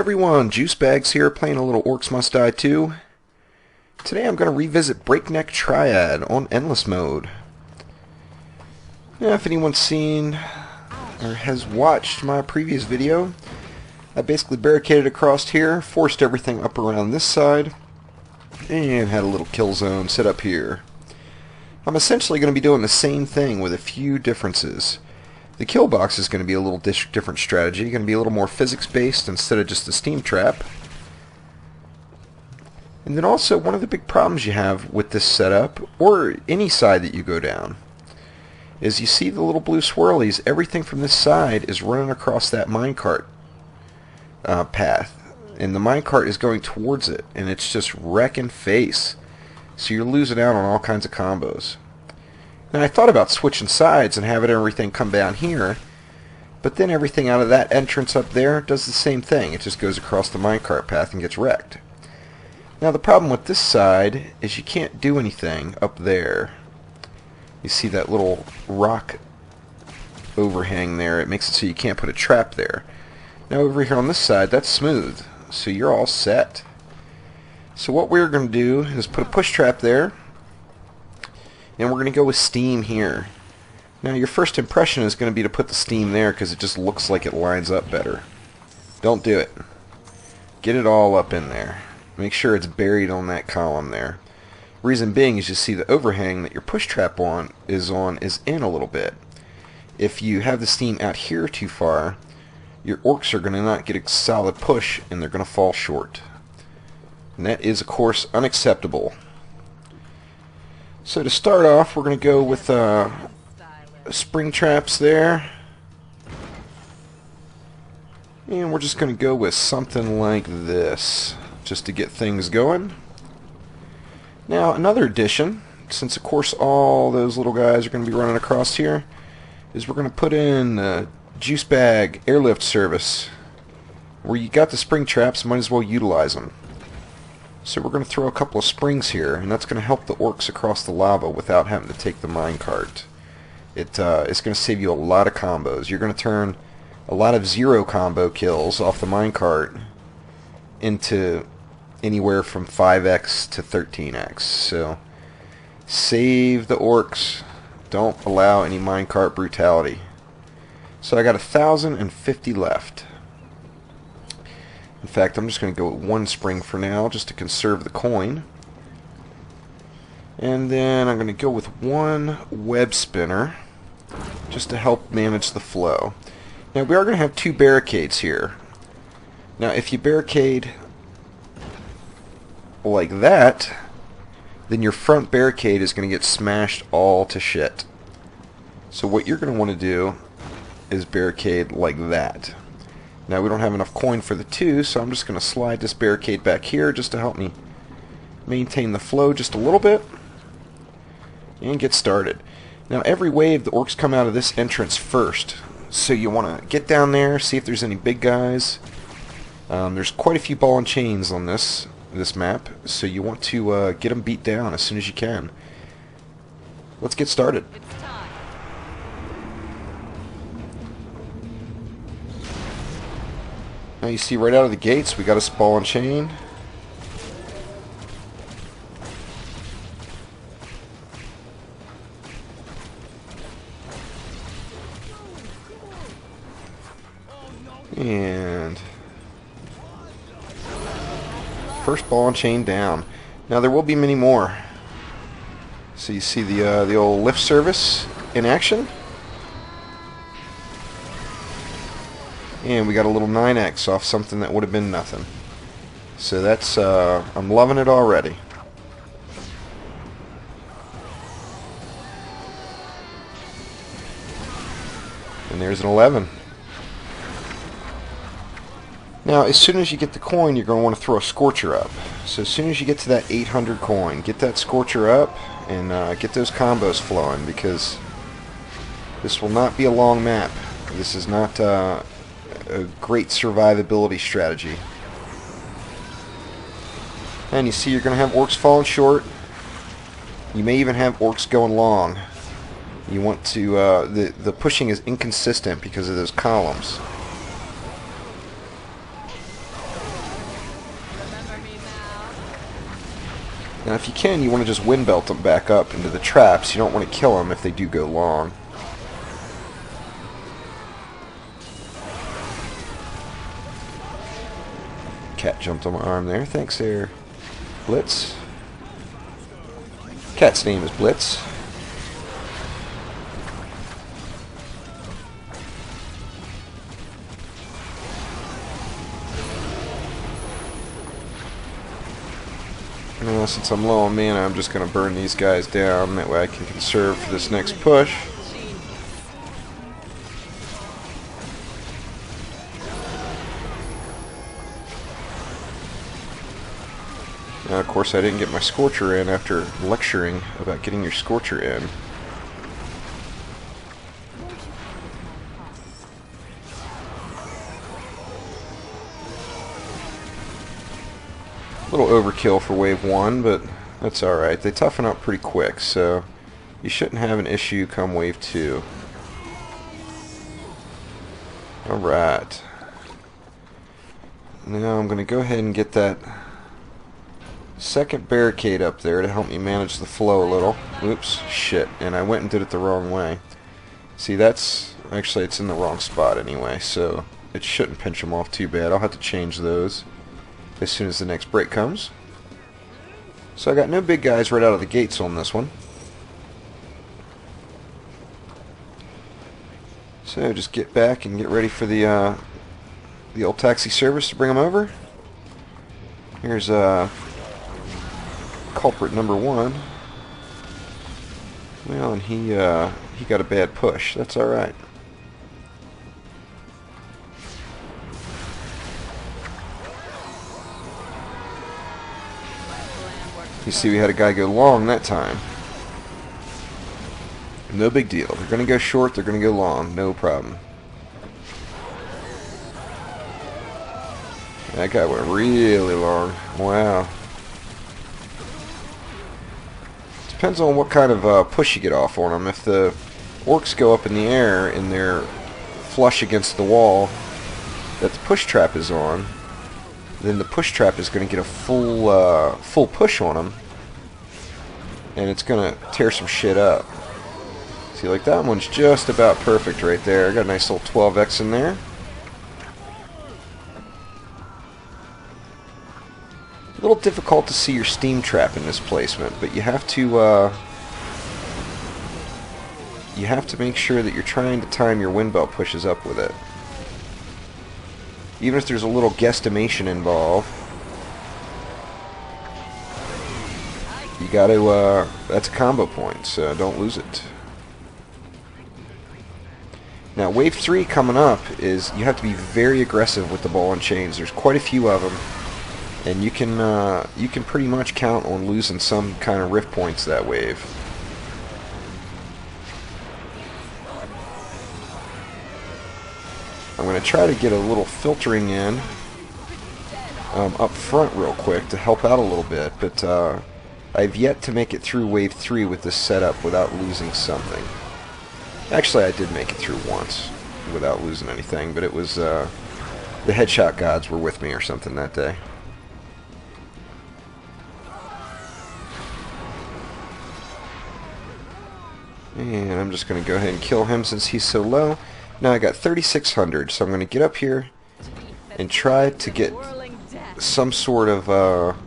everyone, Juice Bags here, playing a little Orcs Must Die 2. Today I'm going to revisit Breakneck Triad on Endless Mode. Now, if anyone's seen or has watched my previous video, I basically barricaded across here, forced everything up around this side, and had a little kill zone set up here. I'm essentially going to be doing the same thing with a few differences. The kill box is going to be a little different strategy, going to be a little more physics-based instead of just a steam trap. And then also, one of the big problems you have with this setup, or any side that you go down, is you see the little blue swirlies. Everything from this side is running across that minecart path, and the minecart is going towards it, and it's just wrecking face. So you're losing out on all kinds of combos. Now, I thought about switching sides and having everything come down here, but then everything out of that entrance up there does the same thing. It just goes across the minecart path and gets wrecked. Now, the problem with this side is you can't do anything up there. You see that little rock overhang there? It makes it so you can't put a trap there. Now, over here on this side, that's smooth, so you're all set. So what we're going to do is put a push trap there, and we're going to go with steam here. Now, your first impression is going to be to put the steam there because it just looks like it lines up better. Don't do it. Get it all up in there. Make sure it's buried on that column there. Reason being is you see the overhang that your push trap is in a little bit. If you have the steam out here too far, your orcs are going to not get a solid push and they're going to fall short. And that is, of course, unacceptable. So to start off, we're going to go with spring traps there. And we're just going to go with something like this, just to get things going. Now, another addition, since of course all those little guys are going to be running across here, is we're going to put in the Juice Bag airlift service. Where you got the spring traps, might as well utilize them. So we're going to throw a couple of springs here, and that's going to help the orcs across the lava without having to take the minecart. It's going to save you a lot of combos. You're going to turn a lot of zero combo kills off the minecart into anywhere from 5x to 13x. So save the orcs. Don't allow any minecart brutality. So I got 1,050 left. In fact, I'm just going to go with one spring for now, just to conserve the coin. And then I'm going to go with one web spinner, just to help manage the flow. Now, we are going to have two barricades here. Now, if you barricade like that, then your front barricade is going to get smashed all to shit. So what you're going to want to do is barricade like that. Now, we don't have enough coin for the two, so I'm just going to slide this barricade back here just to help me maintain the flow just a little bit and get started. Now, every wave, the orcs come out of this entrance first, so you want to get down there, see if there's any big guys. There's quite a few ball and chains on this map, so you want to get them beat down as soon as you can. Let's get started. Now you see right out of the gates we got a ball and chain. And first ball and chain down. Now there will be many more. So you see the old lift service in action. And we got a little 9x off something that would have been nothing. So that's, I'm loving it already. And there's an 11. Now, as soon as you get the coin, you're going to want to throw a Scorcher up. So as soon as you get to that 800 coin, get that Scorcher up and get those combos flowing, because this will not be a long map. This is not a great survivability strategy. And you see you're going to have orcs falling short. You may even have orcs going long. You want to, the pushing is inconsistent because of those columns. Now if you can, you want to just wind belt them back up into the traps. You don't want to kill them if they do go long. Cat jumped on my arm there. Thanks there, Blitz. Cat's name is Blitz. Since I'm low on mana, I'm just going to burn these guys down. That way I can conserve for this next push. Now, of course, I didn't get my Scorcher in after lecturing about getting your Scorcher in. A little overkill for wave 1, but that's alright. They toughen up pretty quick, so you shouldn't have an issue come wave 2. Alright. Now I'm going to go ahead and get that second barricade up there to help me manage the flow a little. Oops, shit, and I went and did it the wrong way. See, that's... actually, it's in the wrong spot anyway, so it shouldn't pinch them off too bad. I'll have to change those as soon as the next break comes. So I got no big guys right out of the gates on this one. So just get back and get ready for the old taxi service to bring them over. Here's culprit number 1. Well, and he got a bad push. That's all right. You see, we had a guy go long that time. No big deal. They're going to go short, they're going to go long. No problem. That guy went really long. Wow. Depends on what kind of push you get off on them. If the Orcs go up in the air and they're flush against the wall that the push trap is on, then the push trap is going to get a full push on them, and it's going to tear some shit up. See, like that one's just about perfect right there. I got a nice little 12x in there. A little difficult to see your steam trap in this placement, but you have to make sure that you're trying to time your wind belt pushes up with it. Even if there's a little guesstimation involved, you got to, that's a combo point, so don't lose it. Now, wave 3 coming up is you have to be very aggressive with the ball and chains. There's quite a few of them, and you can pretty much count on losing some kind of rift points that wave. I'm going to try to get a little filtering in up front real quick to help out a little bit, but I've yet to make it through wave 3 with this setup without losing something. Actually, I did make it through once without losing anything, but it was the headshot gods were with me or something that day. And I'm just going to go ahead and kill him since he's so low. Now I got 3,600, so I'm going to get up here and try to get some sort of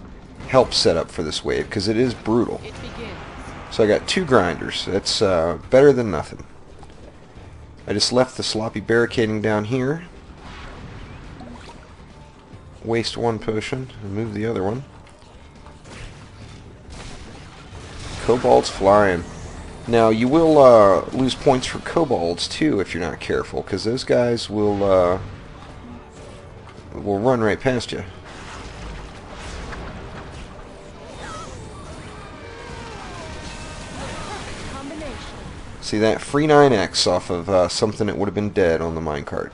help set up for this wave, because it is brutal. So I got 2 grinders. That's better than nothing. I just left the sloppy barricading down here. Waste 1 potion and move the other one. Kobolds flying. Now, you will lose points for kobolds, too, if you're not careful, because those guys will run right past you. See that? Free 9x off of something that would have been dead on the minecart.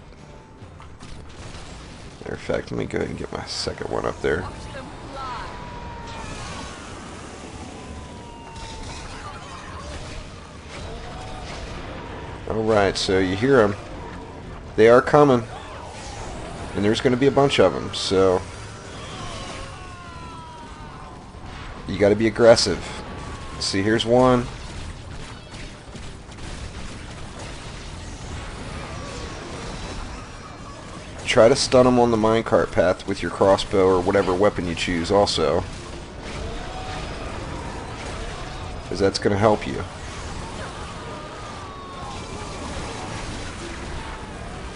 Matter of fact, let me go ahead and get my second one up there. Alright, so you hear them. They are coming. And there's going to be a bunch of them, so you got to be aggressive. See, here's one. Try to stun them on the minecart path with your crossbow or whatever weapon you choose also, because that's going to help you.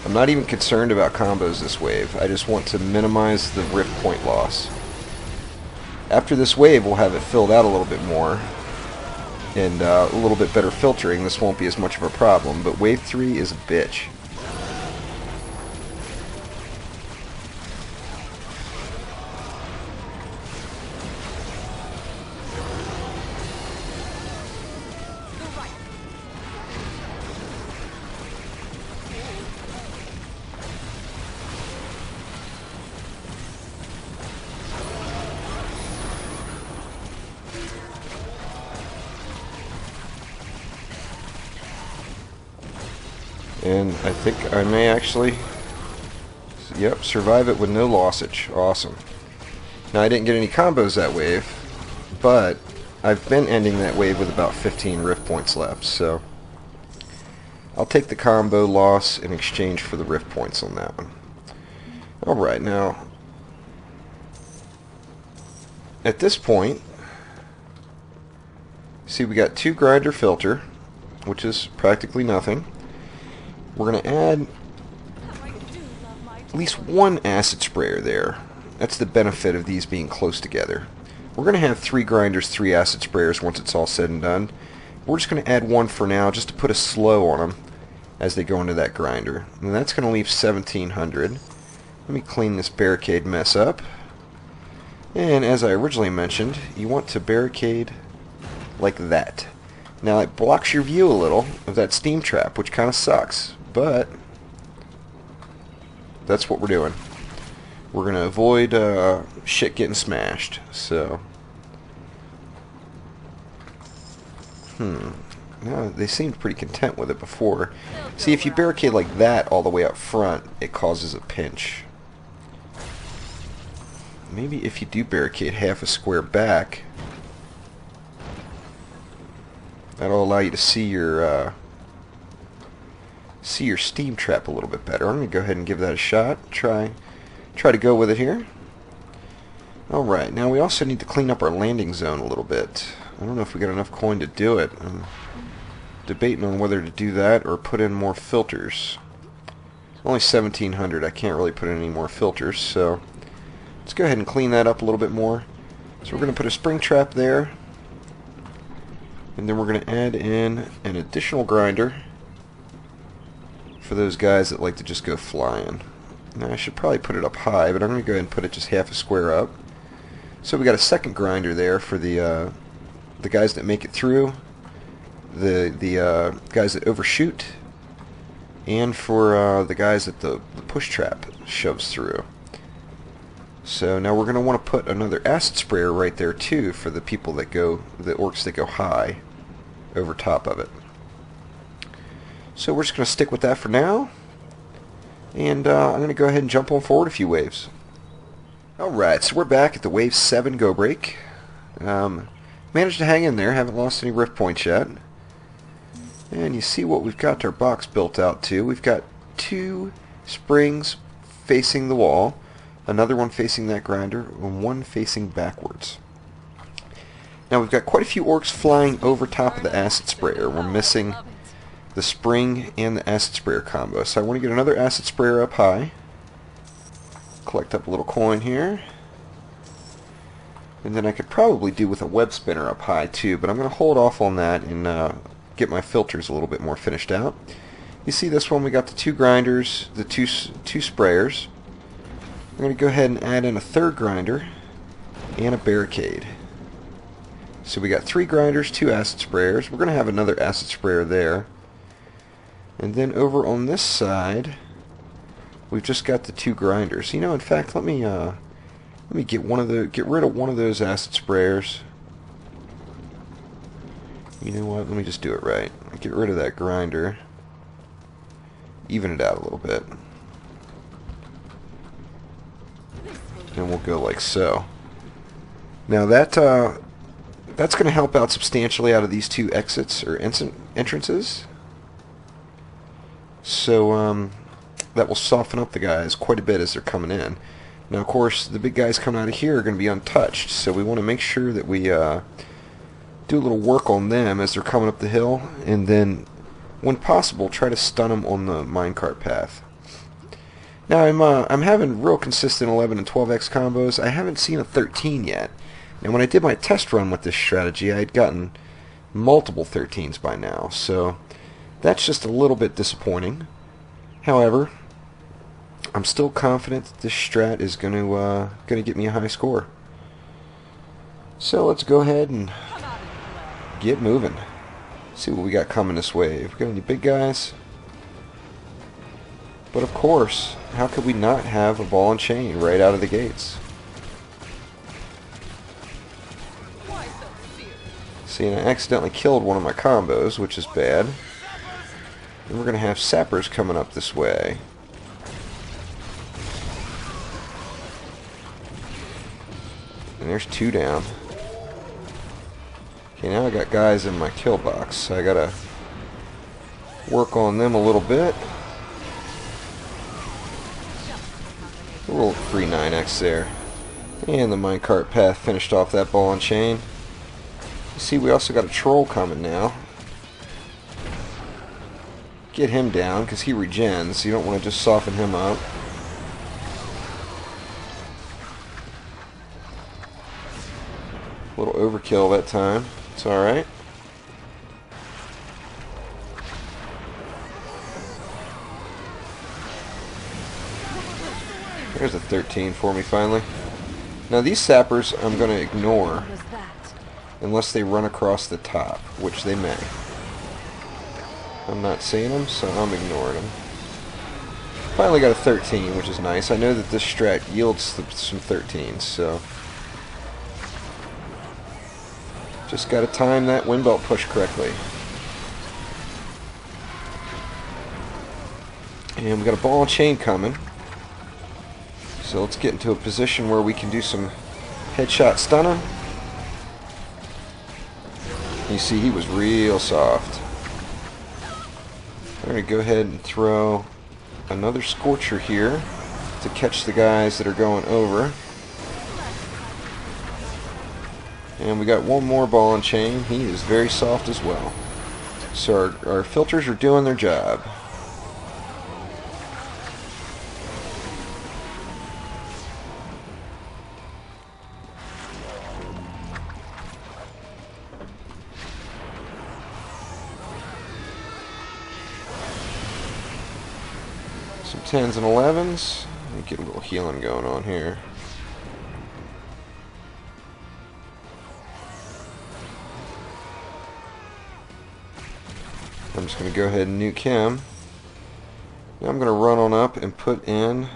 I'm not even concerned about combos this wave. I just want to minimize the rift point loss. After this wave, we'll have it filled out a little bit more and a little bit better filtering. This won't be as much of a problem, but wave 3 is a bitch. And I think I may actually, yep, survive it with no lossage. Awesome. Now I didn't get any combos that wave, but I've been ending that wave with about 15 rift points left, so I'll take the combo loss in exchange for the rift points on that one. Alright, now at this point, see, we got 2 grinder filter, which is practically nothing. We're going to add at least 1 acid sprayer there. That's the benefit of these being close together. We're going to have 3 grinders, 3 acid sprayers once it's all said and done. We're just going to add 1 for now just to put a slow on them as they go into that grinder. And that's going to leave 1700. Let me clean this barricade mess up. And as I originally mentioned, you want to barricade like that. Now it blocks your view a little of that steam trap, which kind of sucks, but that's what we're doing. We're going to avoid shit getting smashed. So, no, they seemed pretty content with it before. See, if you barricade like that all the way up front, it causes a pinch. Maybe if you do barricade half a square back, that'll allow you to see your steam trap a little bit better. I'm going to go ahead and give that a shot. Try to go with it here. Alright, now we also need to clean up our landing zone a little bit. I don't know if we got enough coin to do it. I'm debating on whether to do that or put in more filters. Only 1700. I can't really put in any more filters, so let's go ahead and clean that up a little bit more. So we're going to put a spring trap there, and then we're going to add in an additional grinder for those guys that like to just go flying. Now I should probably put it up high, but I'm going to go ahead and put it just half a square up. So we got a second grinder there for the guys that make it through, the guys that overshoot, and for the guys that the push trap shoves through. So now we're going to want to put another acid sprayer right there too for the people that go, the orcs that go high over top of it. So we're just going to stick with that for now, and I'm going to go ahead and jump on forward a few waves. Alright, so we're back at the wave 7 go break. Managed to hang in there, haven't lost any rift points yet. And you see what we've got our box built out to. We've got 2 springs facing the wall, another one facing that grinder, and 1 facing backwards. Now we've got quite a few orcs flying over top of the acid sprayer. We're missing the spring and the acid sprayer combo. So I want to get another acid sprayer up high. Collect up a little coin here. And then I could probably do with a web spinner up high too, but I'm going to hold off on that and get my filters a little bit more finished out. You see this one, we got the 2 grinders, the two sprayers. I'm going to go ahead and add in a 3rd grinder and a barricade. So we got 3 grinders, 2 acid sprayers. We're going to have another acid sprayer there. And then over on this side, we've just got the 2 grinders. You know, in fact, let me get rid of one of those acid sprayers. You know what? Let me just do it right. Get rid of that grinder. Even it out a little bit. And we'll go like so. Now that That's going to help out substantially out of these two exits or entrances. So that will soften up the guys quite a bit as they're coming in. Now, of course, the big guys coming out of here are going to be untouched, so we want to make sure that we do a little work on them as they're coming up the hill, and then, when possible, try to stun them on the minecart path. Now, I'm having real consistent 11 and 12x combos. I haven't seen a 13 yet. And when I did my test run with this strategy, I had gotten multiple 13s by now, so that's just a little bit disappointing. However, I'm still confident that this strat is going to get me a high score. So let's go ahead and get moving. See what we got coming this wave. We got any big guys? But of course, how could we not have a ball and chain right out of the gates? See, and I accidentally killed one of my combos, which is bad. And we're going to have sappers coming up this way. And there's two down. Okay, now I got guys in my kill box, so I gotta work on them a little bit. A little free 9x there. And the minecart path finished off that ball and chain. You see, we also got a troll coming now. Get him down, because he regens, so you don't want to just soften him up. A little overkill that time. It's alright. There's a 13 for me finally. Now these sappers I'm going to ignore unless they run across the top, which they may. I'm not seeing them, so I'm ignoring them. Finally got a 13, which is nice. I know that this strat yields some 13s, so just got to time that wind belt push correctly. And we got a ball and chain coming. So let's get into a position where we can do some headshot stunning. You see, he was real soft. I'm going to go ahead and throw another Scorcher here to catch the guys that are going over. And we got one more ball and chain. He is very soft as well. So our filters are doing their job. Some 10s and 11s. Let me get a little healing going on here. I'm just going to go ahead and nuke him. Now I'm going to run on up and put in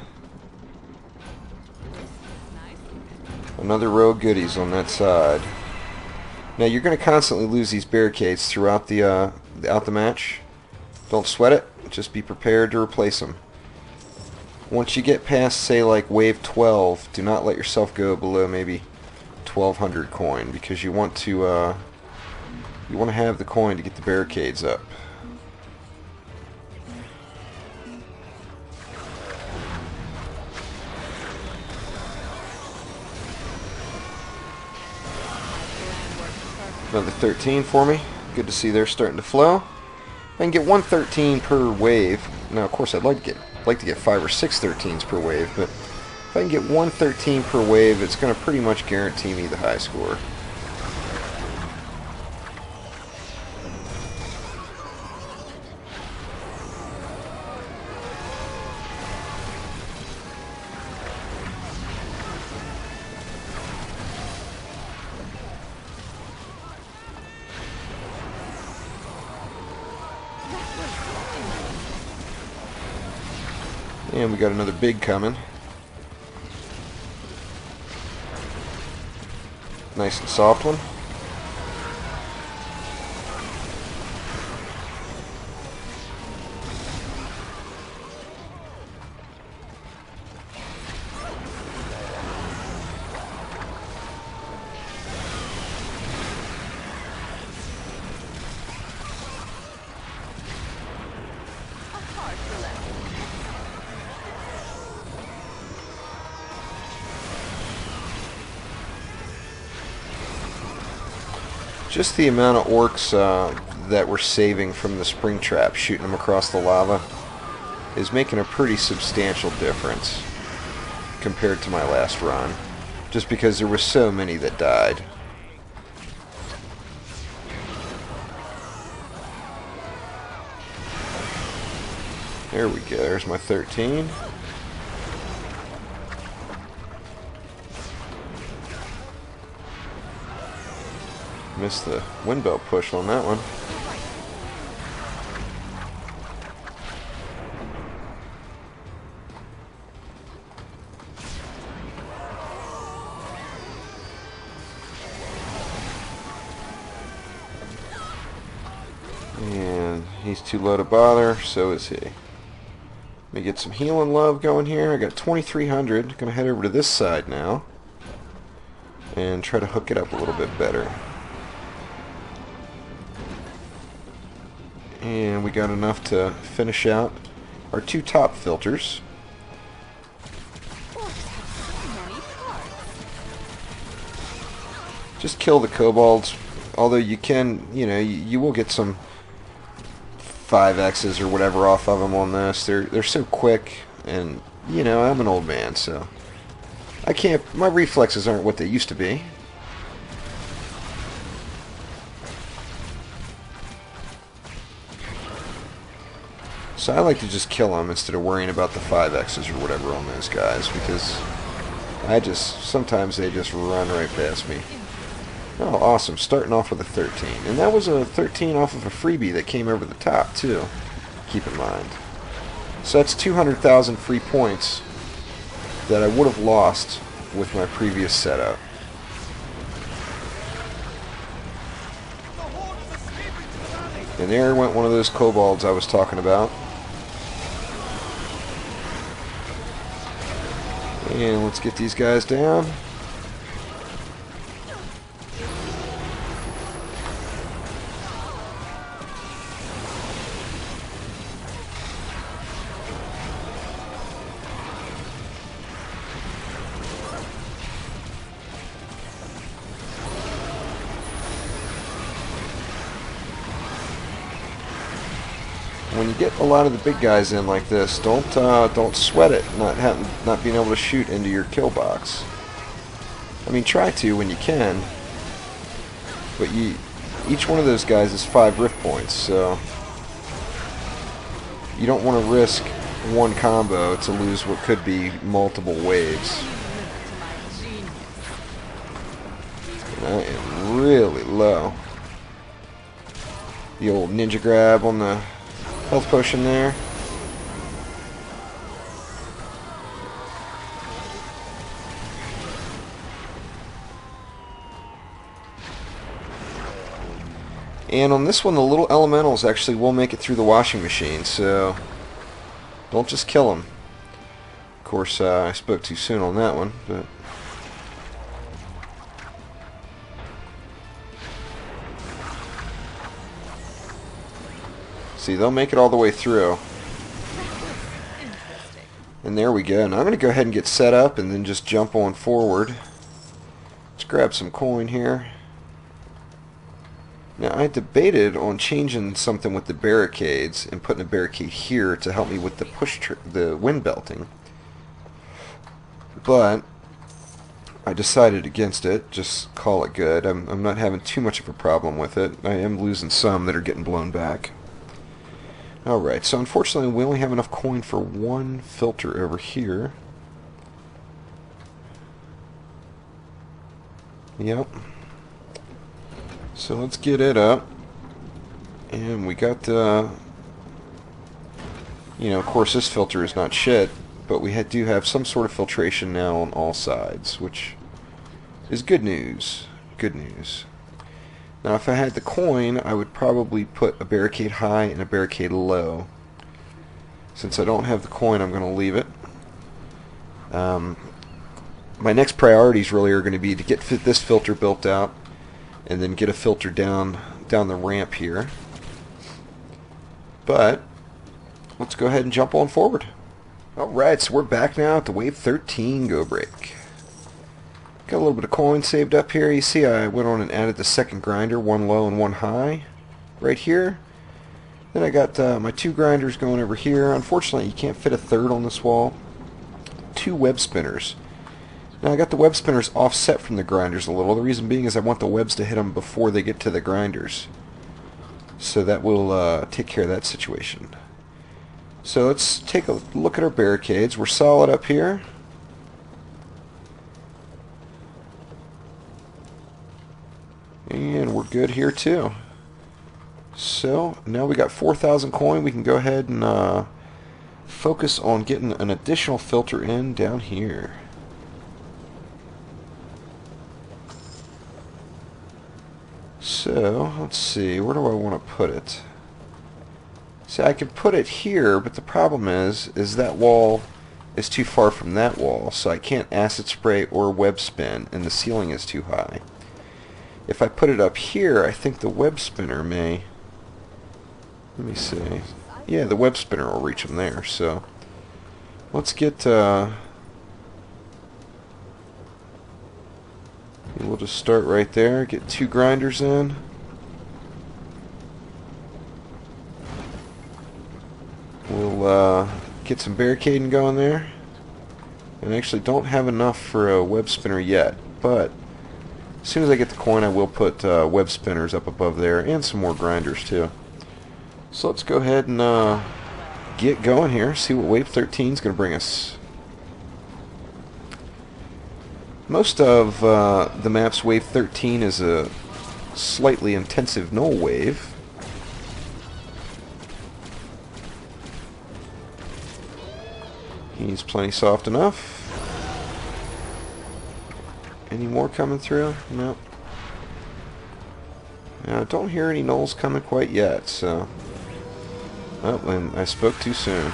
another row of goodies on that side. Now you're going to constantly lose these barricades throughout the match. Don't sweat it. Just be prepared to replace them. Once you get past, say, like wave 12, do not let yourself go below maybe 1,200 coin, because you want to have the coin to get the barricades up. Another 13 for me. Good to see they're starting to flow. If I can get one 13 per wave. Now, of course, I'd like to get 5 or 6 13s per wave, but if I can get one 13 per wave, it's going to pretty much guarantee me the high score. And we got another big coming. Nice and soft one. Just the amount of orcs that we're saving from the spring trap, shooting them across the lava, is making a pretty substantial difference compared to my last run. Just because there were so many that died. There we go, there's my 13. Missed the wind belt push on that one. And he's too low to bother, so is he. Let me get some healing love going here. I got 2,300. Gonna head over to this side now and try to hook it up a little bit better. And we got enough to finish out our 2 top filters. Just kill the kobolds, although you can, you will get some 5X's or whatever off of them on this. They're so quick, and I'm an old man, so I can't. My reflexes aren't what they used to be. So I like to just kill them instead of worrying about the 5X's or whatever on those guys, because sometimes they just run right past me. Oh, awesome. Starting off with a 13. And that was a 13 off of a freebie that came over the top, too. Keep in mind. So that's 200,000 free points that I would have lost with my previous setup. And there went one of those kobolds I was talking about. And let's get these guys down. When you get a lot of the big guys in like this, don't sweat it not being able to shoot into your kill box. I mean, try to when you can, but each one of those guys is 5 rift points, so you don't want to risk one combo to lose what could be multiple waves. And I am really low. The old ninja grab on the health potion there. And on this one, the little elementals actually will make it through the washing machine, so don't just kill them. Of course, I spoke too soon on that one, but see, they'll make it all the way through. And there we go. Now I'm going to go ahead and get set up and then just jump on forward. Let's grab some coin here. Now I debated on changing something with the barricades and putting a barricade here to help me with the wind belting. But I decided against it. Just call it good. I'm not having too much of a problem with it. I am losing some that are getting blown back. Alright, so unfortunately we only have enough coin for one filter over here. Yep. So let's get it up. And we got, of course this filter is not shit, but we do have some sort of filtration now on all sides, which is good news. Good news. Now if I had the coin, I would probably put a barricade high and a barricade low. Since I don't have the coin, I'm going to leave it. My next priorities really are going to be to get this filter built out, and then get a filter down the ramp here. But let's go ahead and jump on forward. Alright, so we're back now at the Wave 13 go break. Got a little bit of coin saved up here. You see I went on and added the second grinder, one low and one high, right here. Then I got my two grinders going over here. Unfortunately, you can't fit a third on this wall. Two web spinners. Now I got the web spinners offset from the grinders a little. The reason being is I want the webs to hit them before they get to the grinders. So that will take care of that situation. So let's take a look at our barricades. We're solid up here. And we're good here too. So now we got 4,000 coin. We can go ahead and focus on getting an additional filter in down here. So let's see, where do I want to put it? See, I could put it here, but the problem is that wall is too far from that wall, so I can't acid spray or web spin, and the ceiling is too high. If I put it up here, I think the web spinner may... Let me see. Yeah, the web spinner will reach them there, so... Let's get... We'll just start right there, get two grinders in. We'll get some barricading going there. And I actually don't have enough for a web spinner yet, but as soon as I get the coin I will put web spinners up above there and some more grinders too. So let's go ahead and get going here, see what wave 13 is going to bring us. Most of the map's wave 13 is a slightly intensive null wave. He's plenty soft enough. Any more coming through? Nope. Now, I don't hear any nulls coming quite yet, so... Oh, and I spoke too soon.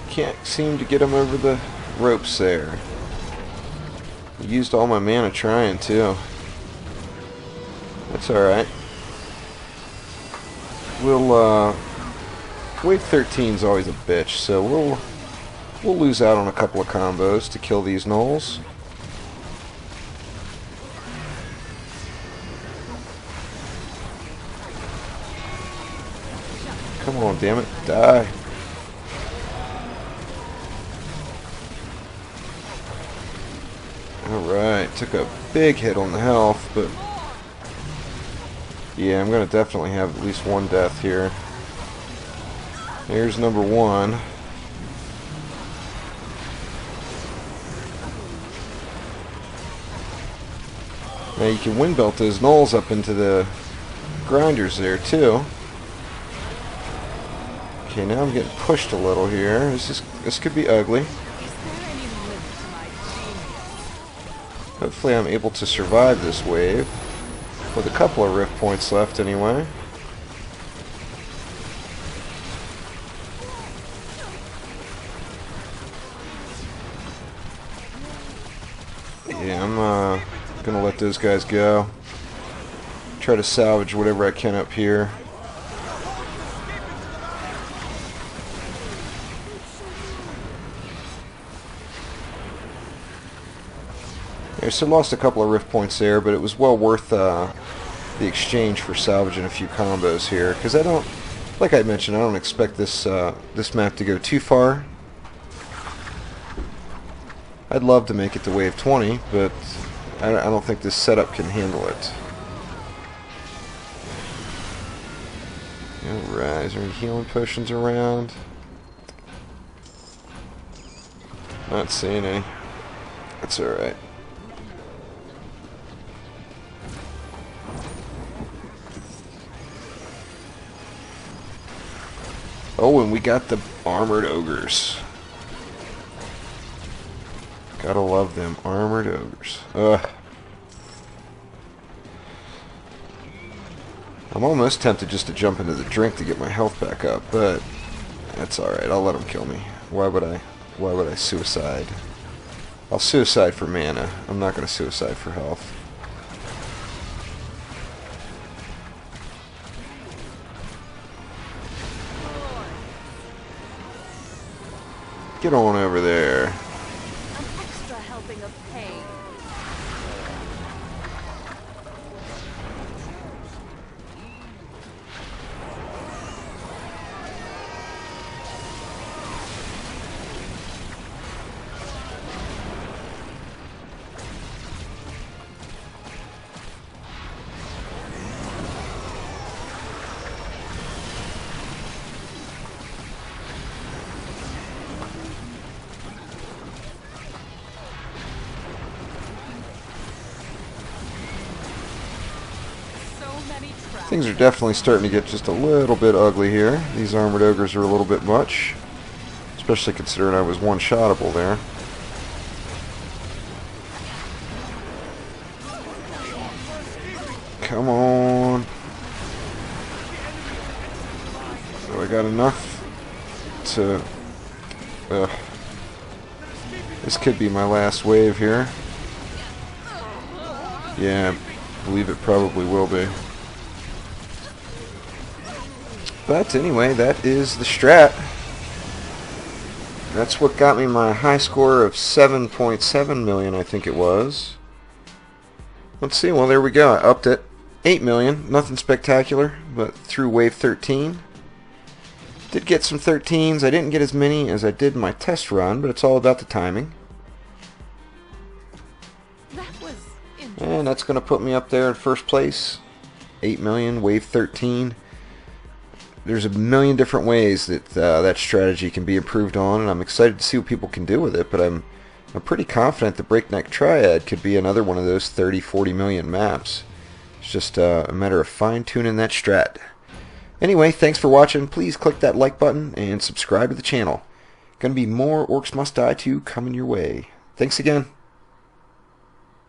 Can't seem to get him over the ropes there. Used all my mana trying too. That's alright. We'll wave 13's always a bitch, so we'll lose out on a couple of combos to kill these gnolls. Come on, damn it, die. Alright, took a big hit on the health, but yeah, I'm going to definitely have at least one death here. Here's number one. Now you can wind belt those gnolls up into the grinders there too. Okay, now I'm getting pushed a little here. This could be ugly. Hopefully I'm able to survive this wave, with a couple of rift points left anyway. Yeah, I'm gonna let those guys go. Try to salvage whatever I can up here. So lost a couple of rift points there, but it was well worth the exchange for salvaging a few combos here, because I don't, like I mentioned, I don't expect this this map to go too far. I'd love to make it to wave 20, but I don't think this setup can handle it. Alright, is there any healing potions around? Not seeing any. That's alright. Oh, and we got the armored ogres. Gotta love them armored ogres. Ugh. I'm almost tempted just to jump into the drink to get my health back up, but that's alright. I'll let them kill me. Why would I suicide? I'll suicide for mana. I'm not going to suicide for health. Get on over there. An extra helping of pain. Things are definitely starting to get just a little bit ugly here. These armored ogres are a little bit much, especially considering I was one-shottable there. Come on. So I got enough to... this could be my last wave here. Yeah, I believe it probably will be. But anyway, that is the strat. That's what got me my high score of 7.7 million, I think it was. Let's see, well there we go. I upped it. 8 million, nothing spectacular, but through wave 13. Did get some 13s. I didn't get as many as I did in my test run, but it's all about the timing. And that's going to put me up there in first place. 8 million, wave 13. There's a million different ways that that strategy can be improved on, and I'm excited to see what people can do with it, but I'm pretty confident the Breakneck Triad could be another one of those 30-40 million maps. It's just a matter of fine-tuning that strat. Anyway, thanks for watching. Please click that like button and subscribe to the channel. Gonna be more Orcs Must Die 2 coming your way. Thanks again.